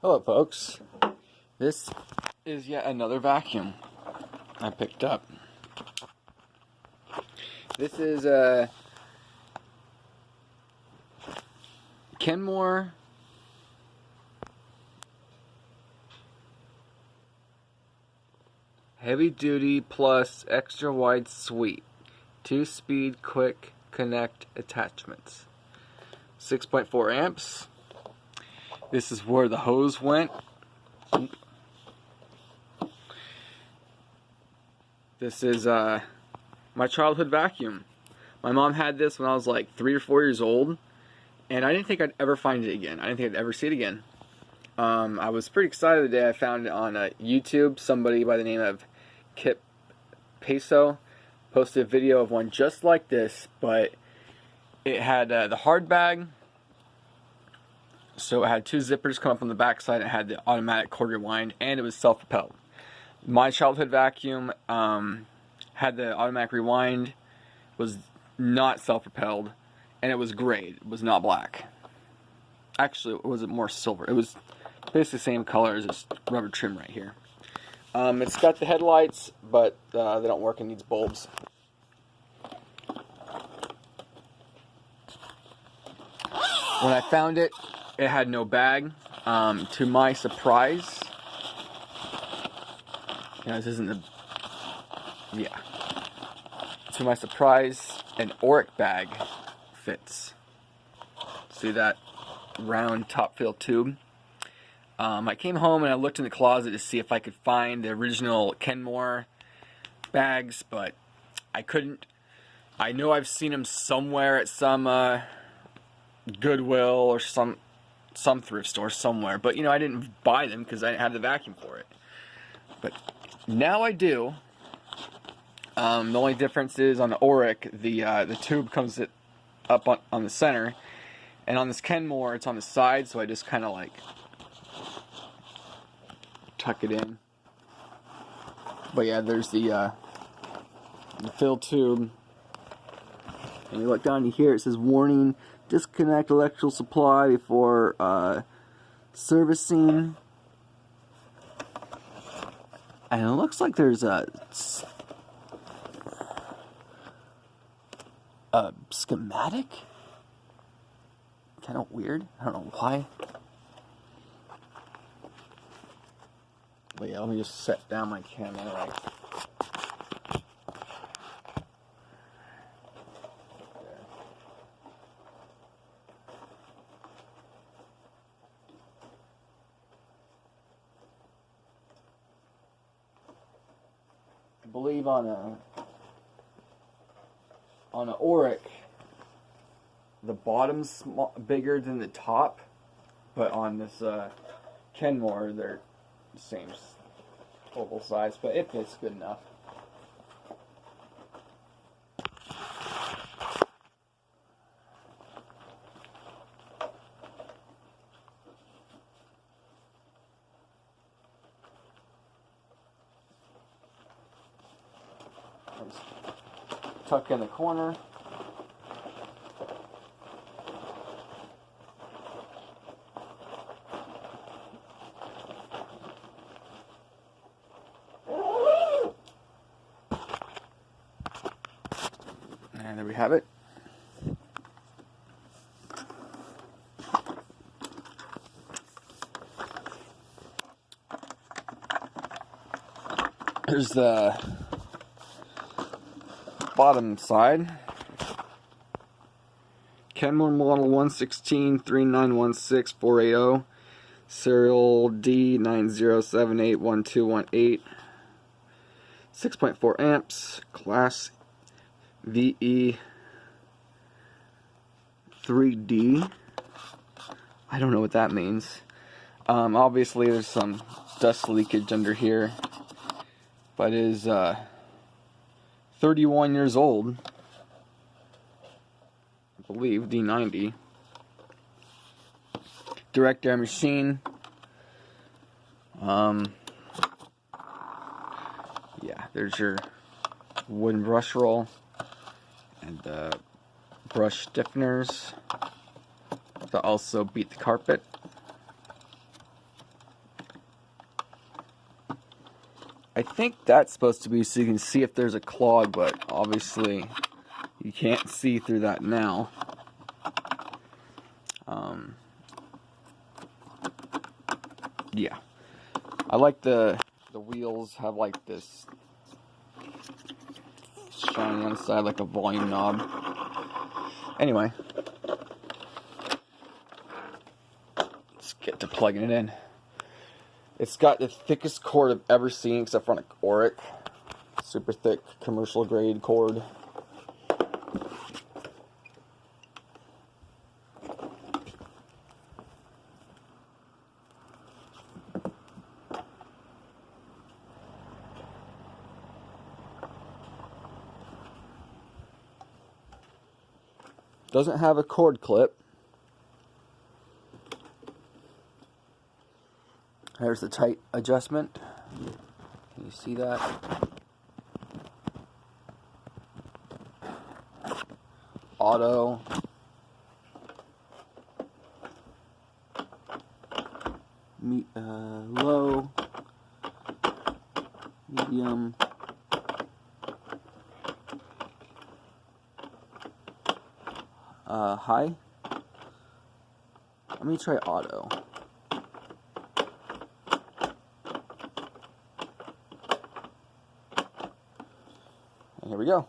Hello folks, this is yet another vacuum I picked up. This is a Kenmore Heavy Duty Plus Extra Wide Suite 2-speed quick connect attachments, 6.4 amps. This is where the hose went. This is my childhood vacuum. My mom had this when I was like 3 or 4 years old, and I didn't think I'd ever find it again. I didn't think I'd ever see it again. I was pretty excited the day I found it on YouTube. Somebody by the name of Kip Peso posted a video of one just like this, but it had the hard bag. So it had 2 zippers come up on the back side. It had the automatic cord rewind, and it was self-propelled. My childhood vacuum had the automatic rewind, was not self-propelled, and it was gray. It was not black. Actually, it was more silver. It was basically the same color as this rubber trim right here. It's got the headlights, but they don't work. It needs bulbs. When I found it, it had no bag. To my surprise, this isn't the, to my surprise, an Oric bag fits. See that round top fill tube? I came home and I looked in the closet to see if I could find the original Kenmore bags, but I couldn't. I know I've seen them somewhere at some Goodwill or some thrift store somewhere, but I didn't buy them because I didn't have the vacuum for it. But now I do. The only difference is on the Oric, the tube comes up on the center, and on this Kenmore it's on the side, so I just kind of like tuck it in. But yeah, there's the fill tube, and you look down to here, it says warning, disconnect electrical supply before servicing. And it looks like there's a schematic. Kind of weird. I don't know why. But yeah, let me just set down my camera right. I believe on a Oric, the bottom's bigger than the top, but on this Kenmore, they're the same total size, but it fits good enough. Tuck in the corner. And there we have it. Here's the bottom side. Kenmore model 116-3916480, serial D90781218, 6.4 amps, class VE 3D. I don't know what that means. Obviously there's some dust leakage under here, but it is 31 years old, I believe. D90 direct air machine. Yeah, there's your wooden brush roll and the brush stiffeners to also beat the carpet. I think that's supposed to be so you can see if there's a clog, but obviously you can't see through that now. Yeah, I like the wheels have like this shiny on the side, like a volume knob. Anyway, let's get to plugging it in. It's got the thickest cord I've ever seen, except for an Oric. Super thick, commercial grade cord. Doesn't have a cord clip. There's the tight adjustment. Can you see that? Auto. Low. Medium. High. Let me try auto. And here we go.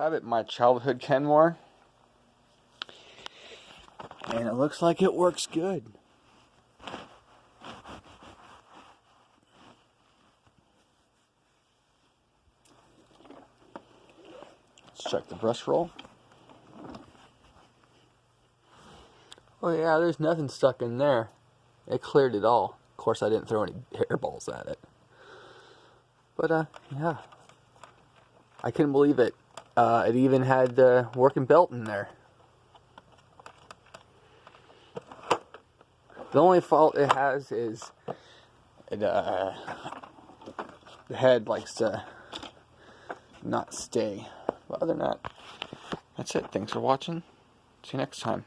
have it, my childhood Kenmore. And it looks like it works good. Let's check the brush roll. Oh yeah, there's nothing stuck in there. It cleared it all. Of course, I didn't throw any hairballs at it. But, yeah. I couldn't believe it. It even had the working belt in there. The only fault it has is the head likes to not stay. But other than that, that's it. Thanks for watching. See you next time.